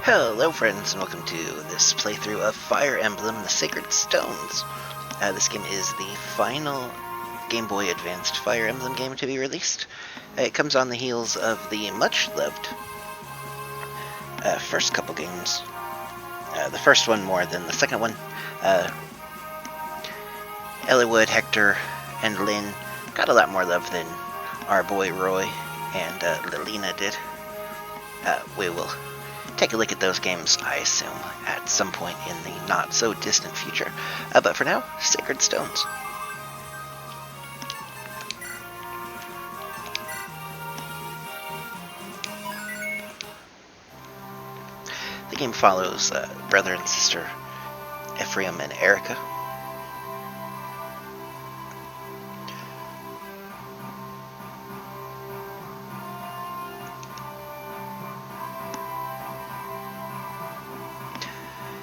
Hello friends, and welcome to this playthrough of Fire Emblem, the Sacred Stones. This game is the final Game Boy Advanced Fire Emblem game to be released. It comes on the heels of the much-loved first couple games. The first one more than the second one. Eliwood, Hector, and Lynn got a lot more love than our boy Roy and Lilina did. We will take a look at those games, I assume, at some point in the not-so-distant future. But for now, Sacred Stones. The game follows brother and sister Ephraim and Erika.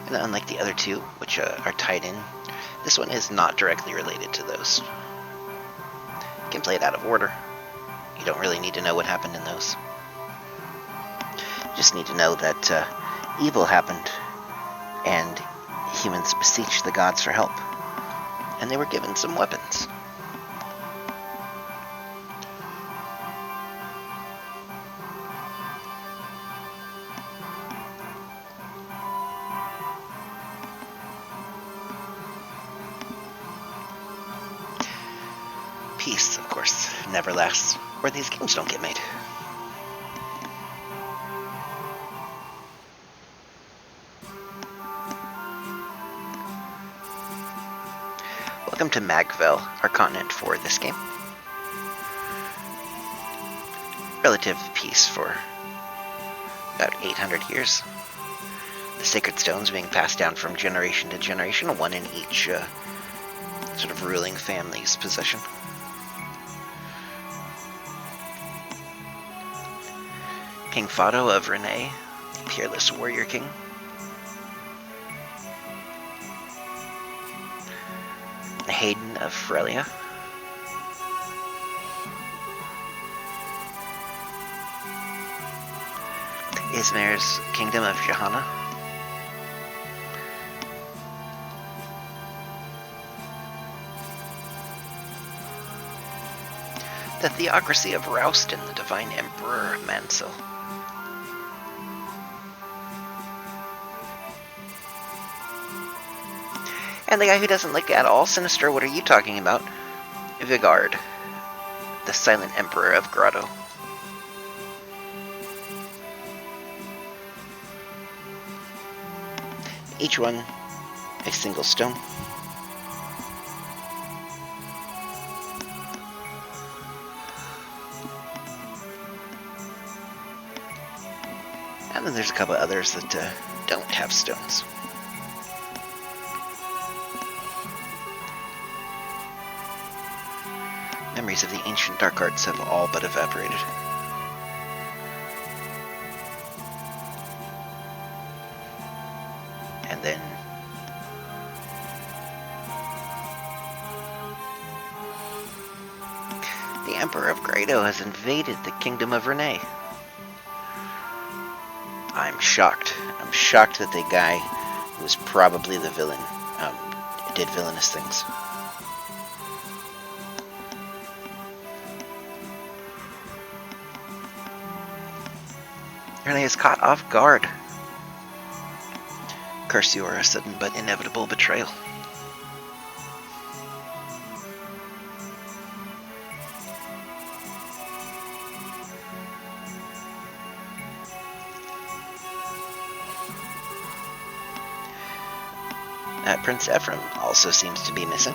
And unlike the other two, which are tied in, this one is not directly related to those. You can play it out of order. You don't really need to know what happened in those. You just need to know that evil happened, and humans beseeched the gods for help, and they were given some weapons. Peace, of course, never lasts, or these games don't get made. Welcome to Magvel, our continent for this game. Relative peace for about 800 years. The sacred stones being passed down from generation to generation, one in each sort of ruling family's possession. King Fado of Renee, the peerless warrior king. Hayden of Frelia. Ismair's kingdom of Johanna. The theocracy of Rouston, the divine emperor Mansell. And the guy who doesn't look at all sinister, what are you talking about? Vigard, the silent emperor of Grotto. Each one a single stone. And then there's a couple others that don't have stones. Memories of the ancient dark arts have all but evaporated. And then the Emperor of Grado has invaded the kingdom of Renee. I'm shocked. I'm shocked that the guy who was probably the villain did villainous things. Renee is caught off guard. Curse you are a sudden but inevitable betrayal. Prince Ephraim also seems to be missing.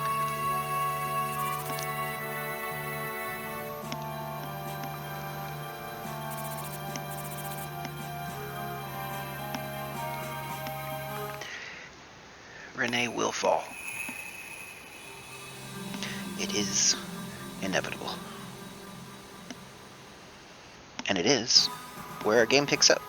Renee will fall. It is inevitable. And it is where our game picks up.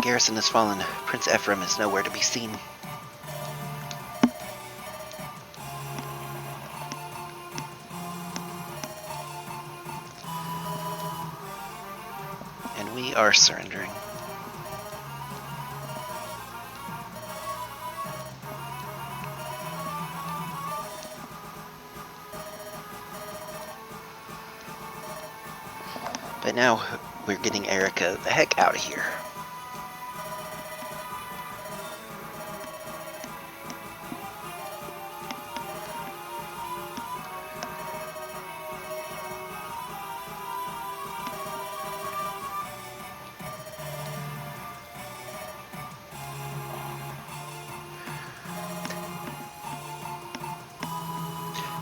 garrison has fallen. Prince Ephraim is nowhere to be seen. And we are surrendering. But now we're getting Erika the heck out of here.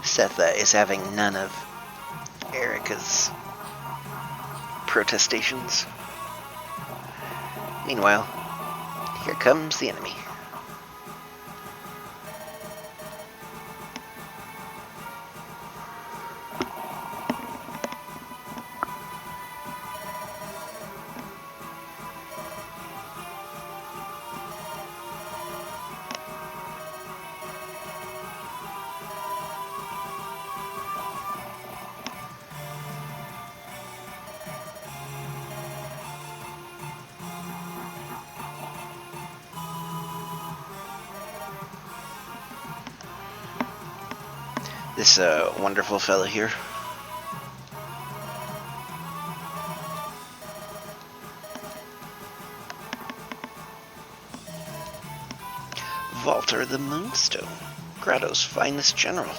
Seth is having none of Erika's protestations. Meanwhile, here comes the enemy. This wonderful fellow here. Walter the Moonstone, Grotto's finest general.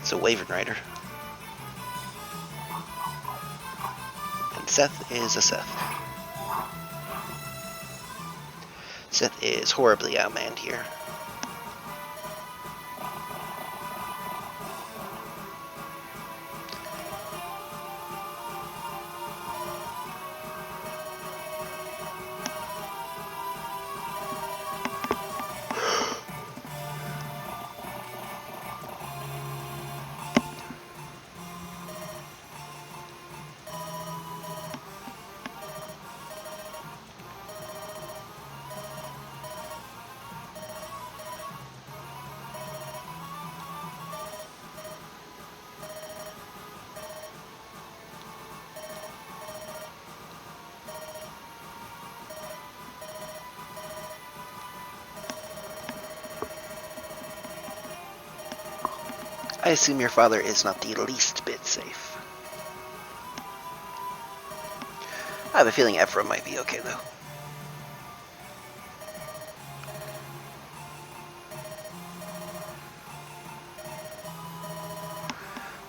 It's a Wyvern Rider. And Seth is a Seth. Seth is horribly outmanned here. I assume your father is not the least bit safe. I have a feeling Ephraim might be okay, though.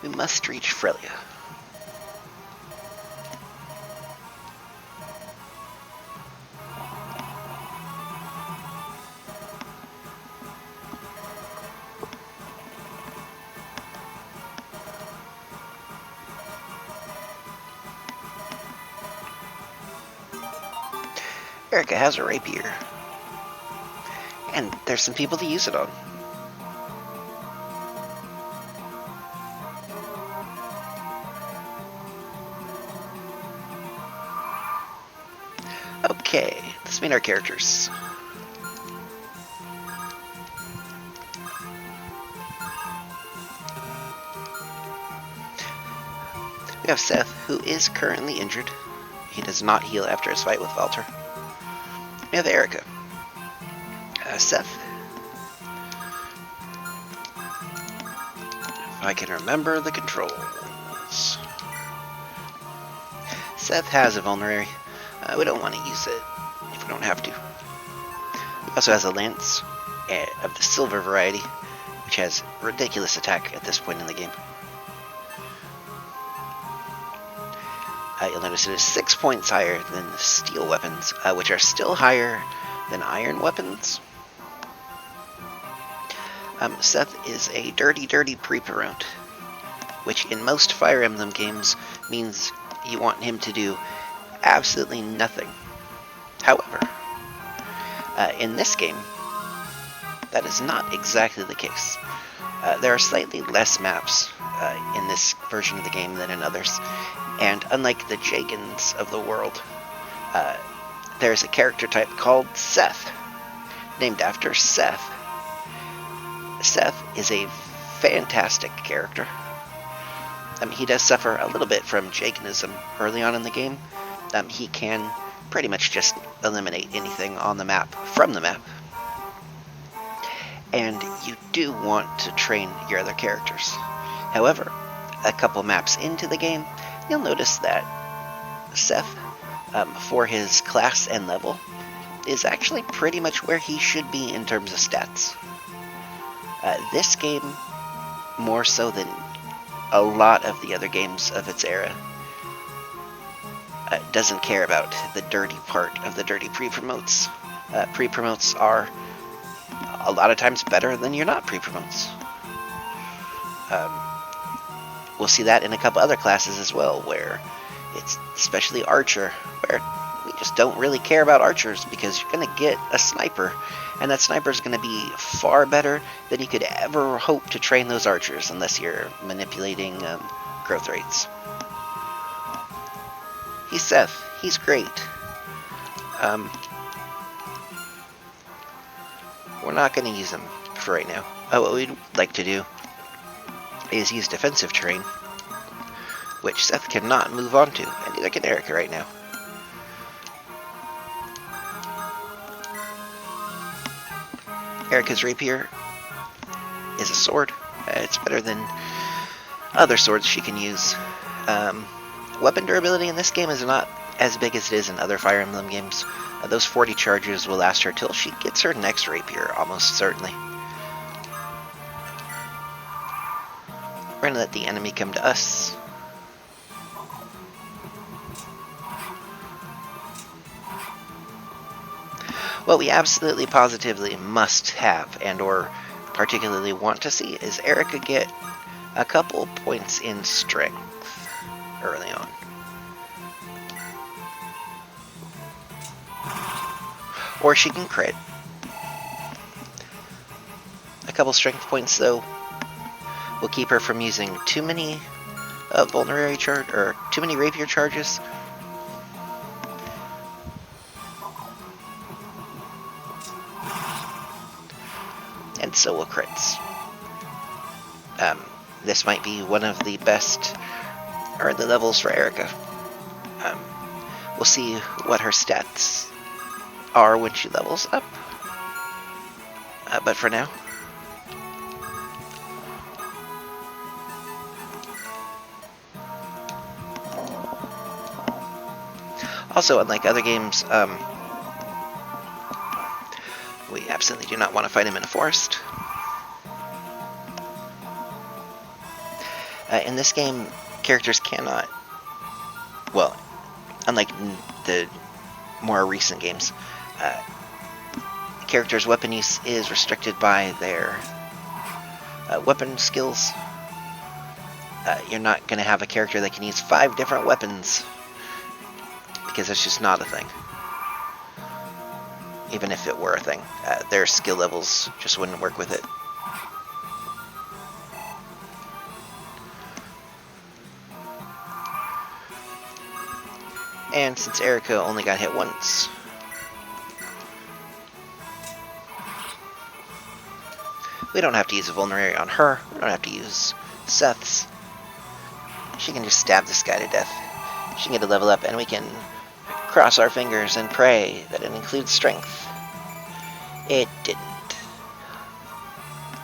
We must reach Frelia. Erika has a rapier. And there's some people to use it on. Okay, let's meet our characters. We have Seth, who is currently injured. He does not heal after his fight with Walter. We have Erika. Seth. If I can remember the controls. Seth has a vulnerary. We don't want to use it if we don't have to. He also has a lance of the silver variety, which has ridiculous attack at this point in the game. You'll notice it is 6 points higher than the steel weapons, which are still higher than iron weapons. Seth is a dirty Preparant, which in most Fire Emblem games means you want him to do absolutely nothing. However, in this game, that is not exactly the case. There are slightly less maps in this version of the game than in others, and unlike the Jagans of the world, there's a character type called Seth, named after Seth. Seth is a fantastic character. He does suffer a little bit from Jaconism early on in the game. He can pretty much just eliminate anything on the map from the map. And you do want to train your other characters. However, a couple maps into the game, you'll notice that Seth, for his class and level, is actually pretty much where he should be in terms of stats. This game, more so than a lot of the other games of its era, doesn't care about the dirty part of the dirty pre-promotes. Pre-promotes are a lot of times better than your not pre-promotes. We'll see that in a couple other classes as well, where it's especially Archer, where we just don't really care about Archers because you're going to get a sniper, and that sniper is going to be far better than you could ever hope to train those Archers unless you're manipulating growth rates. He's Seth. He's great. We're not going to use him for right now. What we'd like to do is use defensive terrain, which Seth cannot move on to, and neither can Erika right now. Erika's rapier is a sword. It's better than other swords she can use. Weapon durability in this game is not as big as it is in other Fire Emblem games. Those 40 charges will last her till she gets her next rapier, almost certainly. We're going to let the enemy come to us. What we absolutely positively must have, and or particularly want to see, is Erika get a couple points in strength early on. Or she can crit. A couple strength points, though, will keep her from using too many too many rapier charges. And so will crits. This might be one of the best early levels for Erika. We'll see what her stats are when she levels up. But for now, also, unlike other games, we absolutely do not want to fight him in a forest. In this game, characters cannot, well, unlike the more recent games, characters' weapon use is restricted by their weapon skills. You're not going to have a character that can use 5 different weapons, because it's just not a thing. Even if it were a thing, their skill levels just wouldn't work with it. And since Erika only got hit once, we don't have to use a vulnerary on her. We don't have to use Seth's. She can just stab this guy to death. She can get a level up, and we can cross our fingers and pray that it includes strength. It didn't.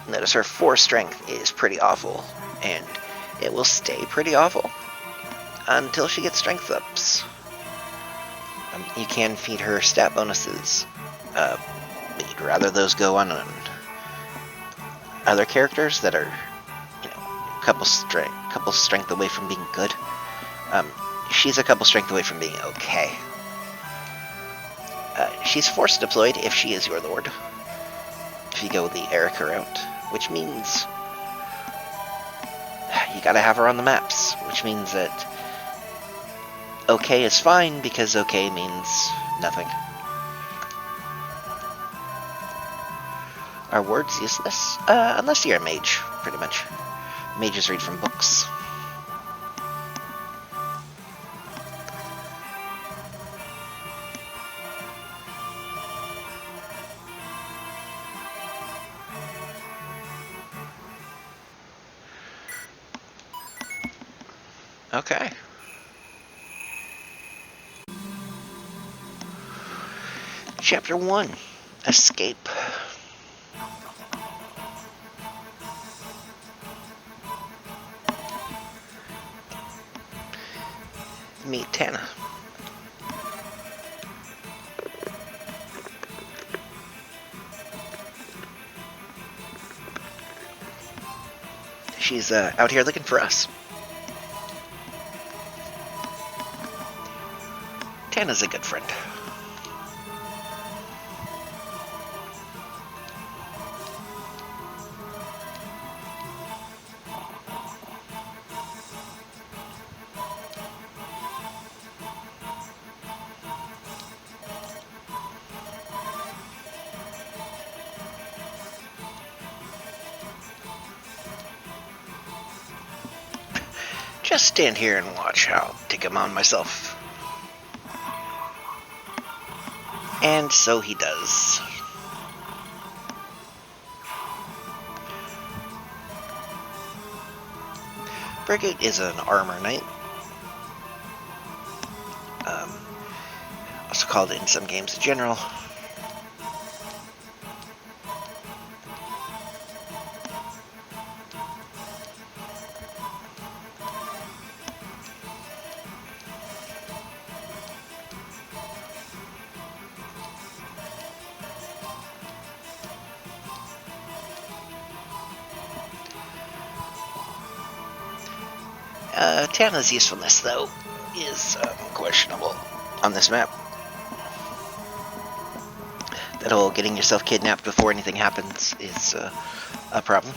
Notice her 4 strength is pretty awful, and it will stay pretty awful until she gets strength ups. You can feed her stat bonuses, but you'd rather those go on other characters that are, a couple strength away from being good. She's a couple strength away from being okay. She's force deployed if she is your lord, if you go the Erika route, which means you gotta have her on the maps, which means that okay is fine, because okay means nothing. Are words useless? Unless you're a mage, pretty much. Mages read from books. Okay. Chapter 1. Escape. Meet Tana. She's out here looking for us. Tana's a good friend. Just stand here and watch. I'll take him on myself. And so he does. Brigade is an armor knight. Also called in some games a general. Tana's usefulness, though, is questionable on this map. That whole getting yourself kidnapped before anything happens is a problem.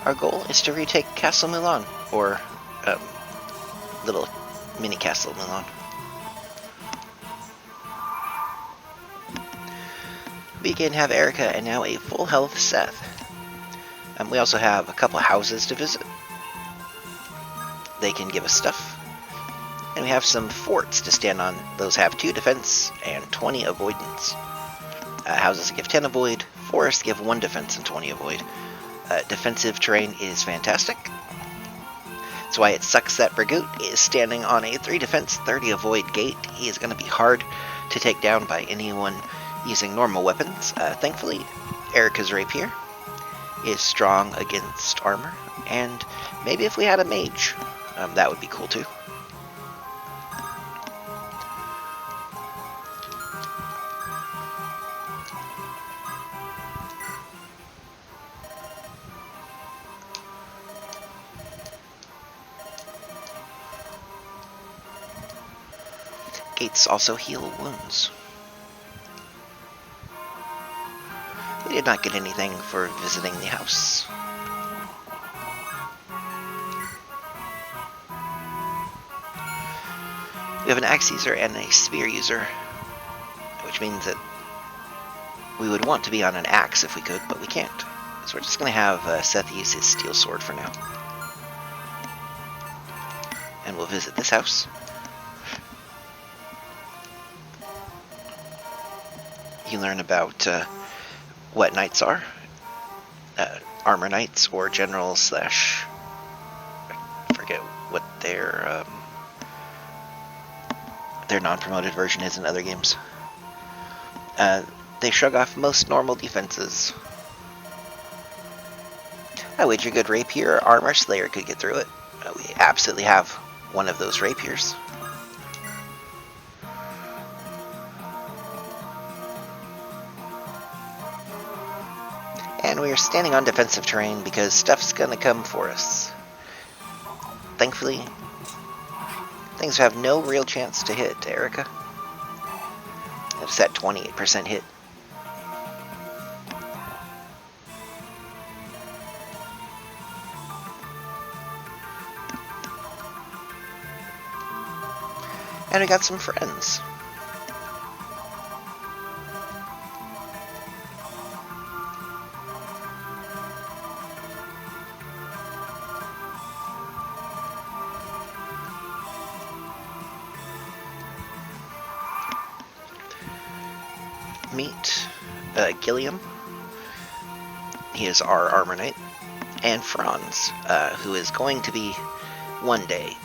Our goal is to retake Castle Mulan, or little mini Castle Mulan. We can have Erika and now a full health Seth. We also have a couple houses to visit. They can give us stuff. And we have some forts to stand on. Those have 2 defense and 20 avoidance. Houses give 10 avoid. Forests give 1 defense and 20 avoid. Defensive terrain is fantastic. That's why it sucks that Brigute is standing on a 3 defense, 30 avoid gate. He is going to be hard to take down by anyone using normal weapons. Thankfully, Erika's rapier is strong against armor, and maybe if we had a mage, that would be cool too. Gates also heal wounds. We did not get anything for visiting the house. We have an axe user and a spear user, which means that we would want to be on an axe if we could, but we can't. So we're just going to have Seth use his steel sword for now. And we'll visit this house. You learn about what knights are. Armor knights or generals slash... I forget what their non-promoted version is in other games. They shrug off most normal defenses. I wager good rapier or armor slayer could get through it. We absolutely have one of those rapiers. And we are standing on defensive terrain because stuff's gonna come for us. Thankfully, things have no real chance to hit Erika. It's that 28% hit. And we got some friends. meet Gilliam. He is our armor knight. And Franz, who is going to be one day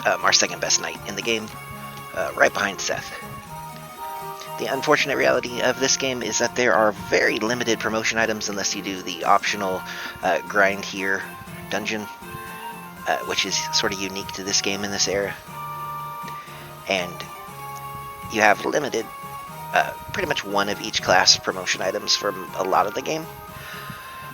our second best knight in the game, right behind Seth. The unfortunate reality of this game is that there are very limited promotion items unless you do the optional grind here dungeon, which is sort of unique to this game in this era. And you have limited, pretty much one of each class promotion items from a lot of the game.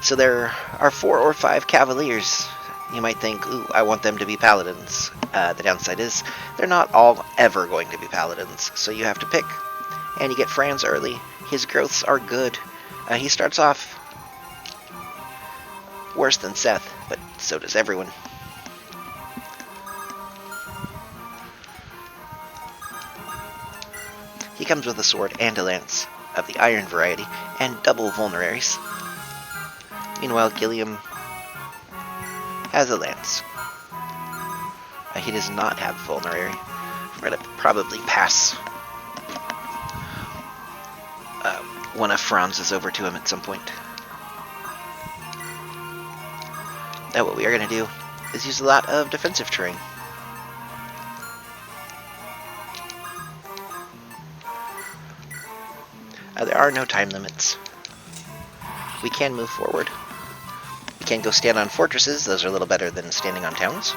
So there are 4 or 5 Cavaliers. You might think, ooh, I want them to be Paladins. The downside is, they're not all ever going to be Paladins, so you have to pick. And you get Franz early. His growths are good. He starts off worse than Seth, but so does everyone. He comes with a sword and a lance of the iron variety, and double vulneraries. Meanwhile, Gilliam has a lance. He does not have vulnerary. We're going to probably pass one of Franz's over to him at some point. Now what we are going to do is use a lot of defensive terrain. There are no time limits. We can move forward. We can go stand on fortresses. Those are a little better than standing on towns.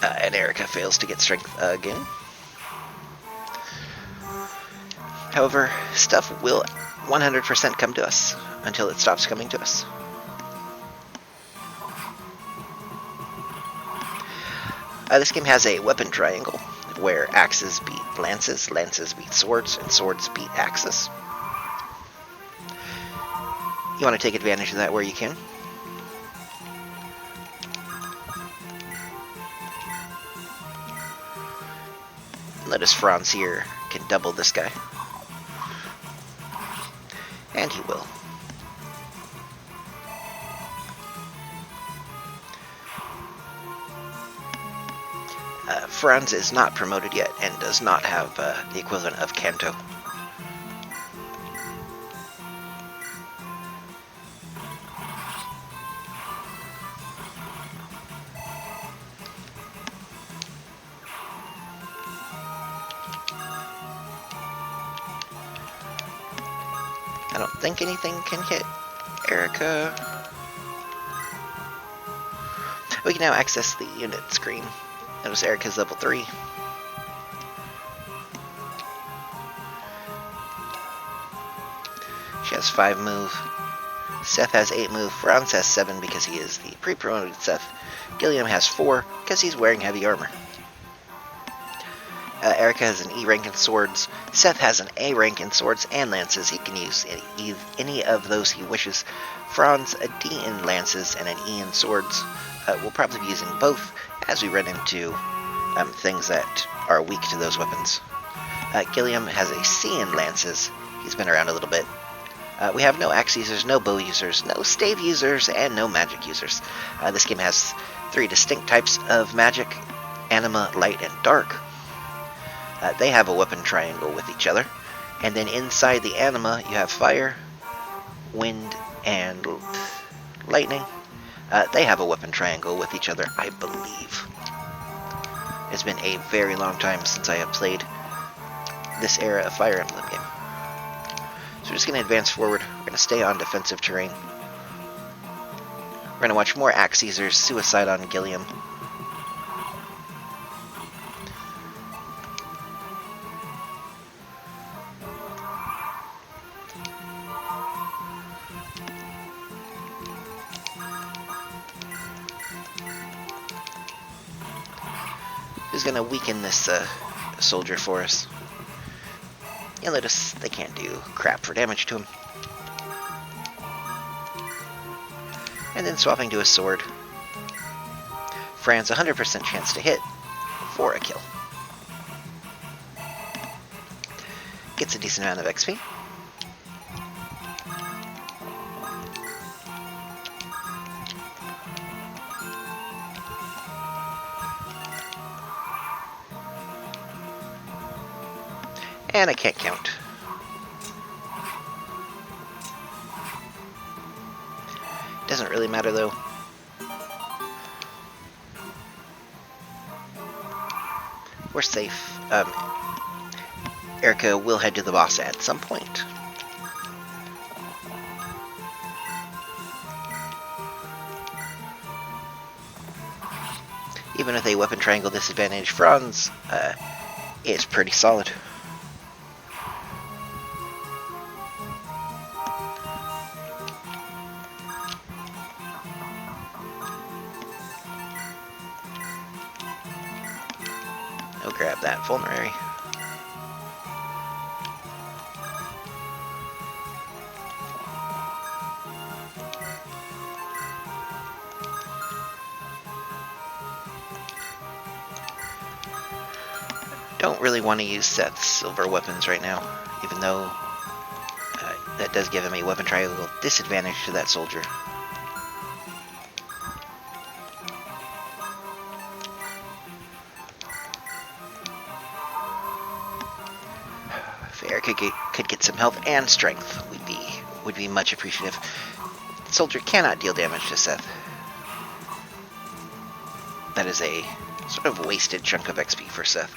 And Erika fails to get strength again. However, stuff will 100% come to us until it stops coming to us. This game has a weapon triangle where axes beat lances, lances beat swords, and swords beat axes. You want to take advantage of that where you can. Notice Franz here can double this guy. And he will. Franz is not promoted yet and does not have the equivalent of Canto. I don't think anything can hit Erika. We can now access the unit screen. Notice Erika's level 3. She has 5 move. Seth has 8 move. Franz has 7 because he is the pre-promoted Seth. Gilliam has 4 because he's wearing heavy armor. Erika has an E rank in swords. Seth has an A rank in swords and lances. He can use any of those he wishes. Franz a D in lances and an E in swords. We'll probably be using both as we run into things that are weak to those weapons. Gilliam has a C in lances. He's been around a little bit. We have no axe users, no bow users, no stave users, and no magic users. This game has 3 distinct types of magic: anima, light, and dark. They have a weapon triangle with each other. And then inside the anima, you have fire, wind, and lightning. They have a weapon triangle with each other, I believe. It's been a very long time since I have played this era of Fire Emblem game. So we're just going to advance forward. We're going to stay on defensive terrain. We're going to watch more axe users, suicide on Gilliam. Who's going to weaken this soldier for us. You'll notice they can't do crap for damage to him. And then swapping to a sword. Franz 100% chance to hit for a kill. Gets a decent amount of XP. And I can't count. Doesn't really matter though. We're safe. Erika will head to the boss at some point. Even with a weapon triangle disadvantage, Franz is pretty solid. I'll grab that vulnerary. Don't really want to use Seth's silver weapons right now, even though that does give him a weapon triangle disadvantage to that soldier. If Erika could get some health and strength, would be much appreciative. The soldier cannot deal damage to Seth. That is a sort of wasted chunk of XP for Seth.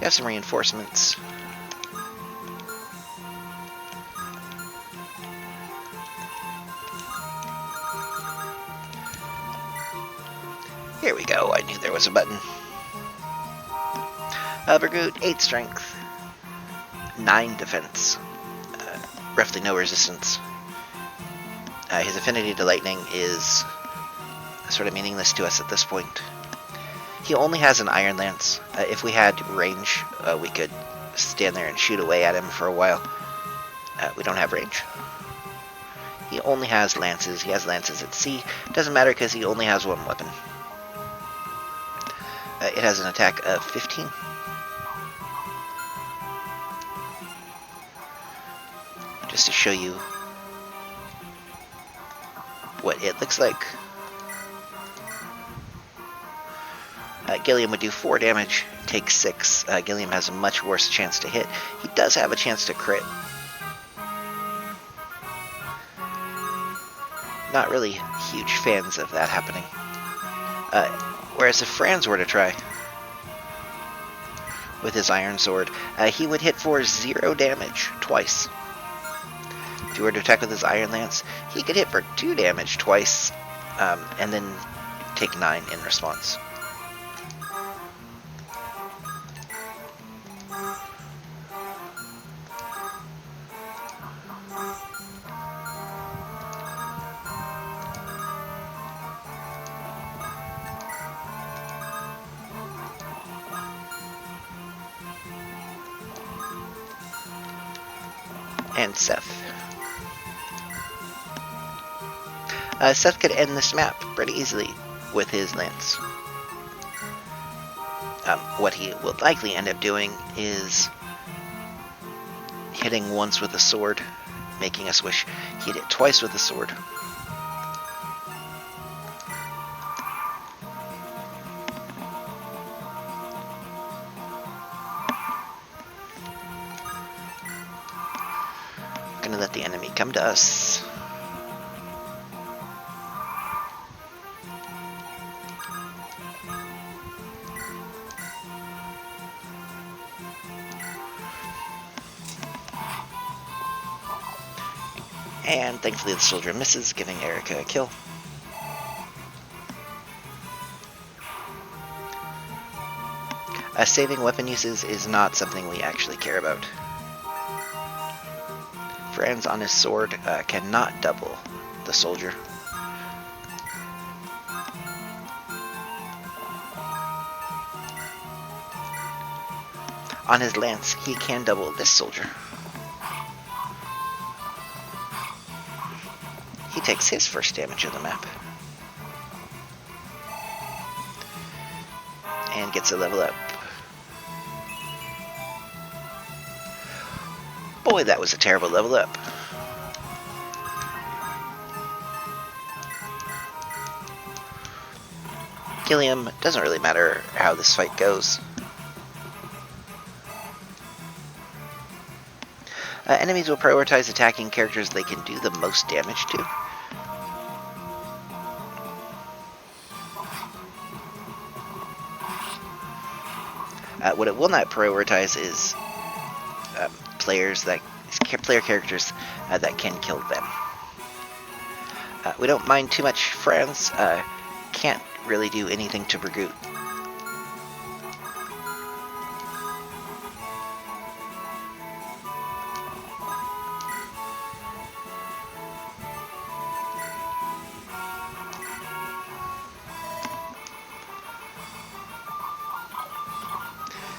We have some reinforcements. Here we go. I knew there was a button. Bergut, 8 strength, 9 defense, roughly no resistance. His affinity to lightning is sort of meaningless to us at this point. He only has an Iron Lance. If we had range, we could stand there and shoot away at him for a while. We don't have range. He only has lances. He has lances at sea. Doesn't matter because he only has one weapon. It has an attack of 15. Just to show you what it looks like. Gilliam would do 4 damage, take 6. Gilliam has a much worse chance to hit. He does have a chance to crit. Not really huge fans of that happening. Whereas if Franz were to try with his iron sword, he would hit for 0 damage twice. If he were to attack with his iron lance, he could hit for 2 damage twice, and then take 9 in response. And Seth. Seth could end this map pretty easily with his lance. What he will likely end up doing is hitting once with a sword, making us wish he'd hit twice with a sword. Gonna let the enemy come to us. And thankfully the soldier misses, giving Erika a kill. Saving weapon uses is not something we actually care about. Franz on his sword cannot double the soldier. On his lance, he can double this soldier. He takes his first damage of the map. And gets a level up. Boy, that was a terrible level up. Gilliam, doesn't really matter how this fight goes. Enemies will prioritize attacking characters they can do the most damage to. What it will not prioritize is player characters that can kill them. We don't mind too much Franz. Can't really do anything to Bragoot.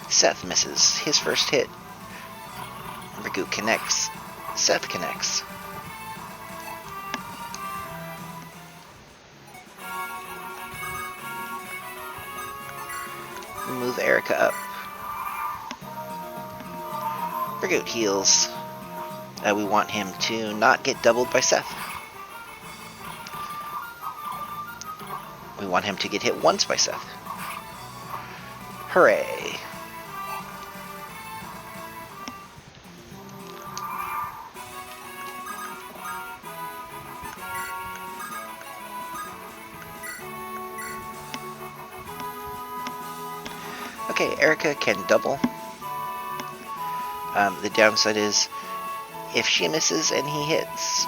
Seth misses his first hit. Bragoot connects. Seth connects. Move Erika up. Bragoot heals. We want him to not get doubled by Seth. We want him to get hit once by Seth. Hooray! Okay, Erika can double. The downside is, if she misses and he hits,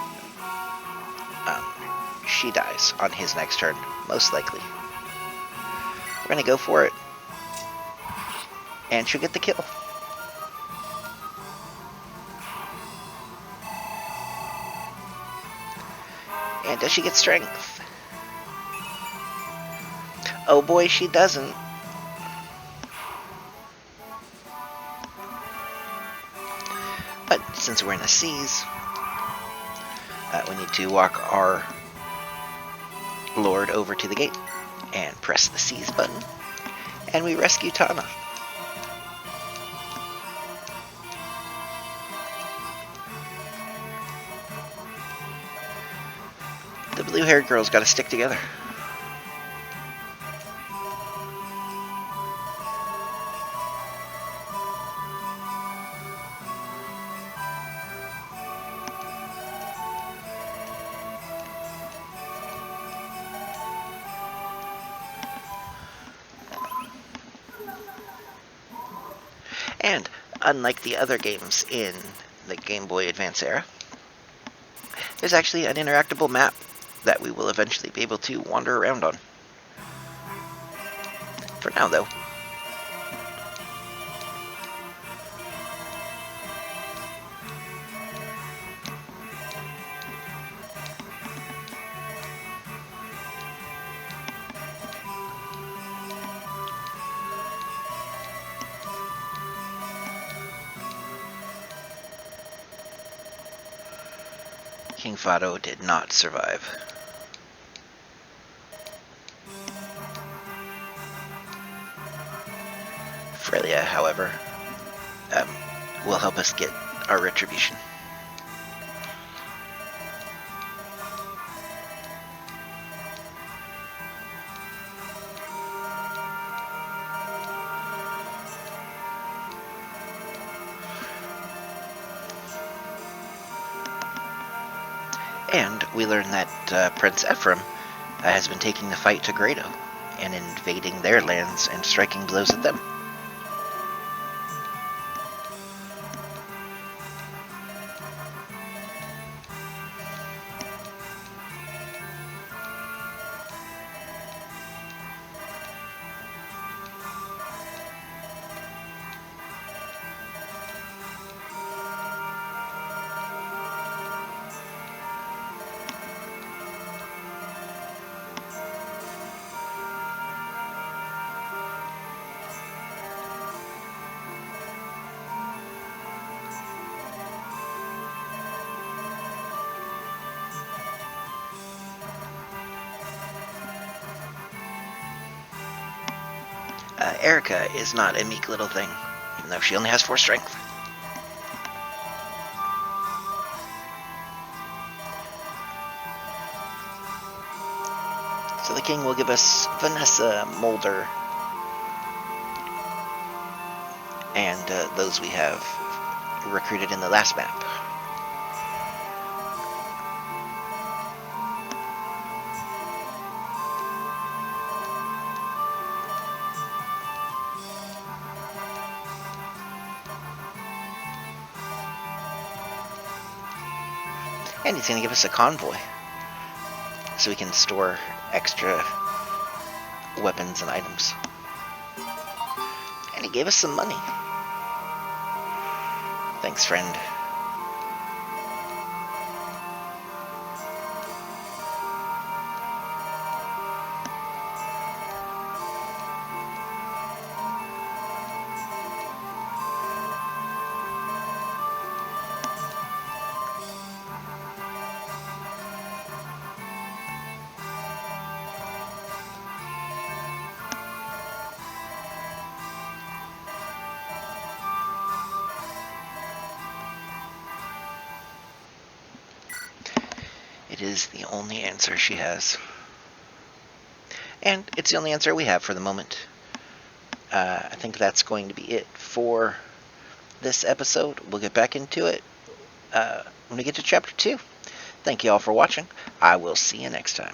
she dies on his next turn, most likely. We're gonna go for it, and she'll get the kill. And does she get strength? Oh boy, she doesn't. But since we're in the seas, we need to walk our Lord over to the gate and press the seize button, and we rescue Tana. The blue-haired girl's got to stick together. And unlike the other games in the Game Boy Advance era, there's actually an interactable map that we will eventually be able to wander around on. For now, though, King Fado did not survive. Frelia, however, will help us get our retribution. And we learn that Prince Ephraim has been taking the fight to Grado and invading their lands and striking blows at them. Erika is not a meek little thing, even though she only has 4 strength. So the king will give us Vanessa, Mulder, and those we have recruited in the last map. And he's going to give us a convoy, so we can store extra weapons and items. And he gave us some money. Thanks, friend. It is the only answer she has. And it's the only answer we have for the moment. I think that's going to be it for this episode. We'll get back into it when we get to Chapter 2. Thank you all for watching. I will see you next time.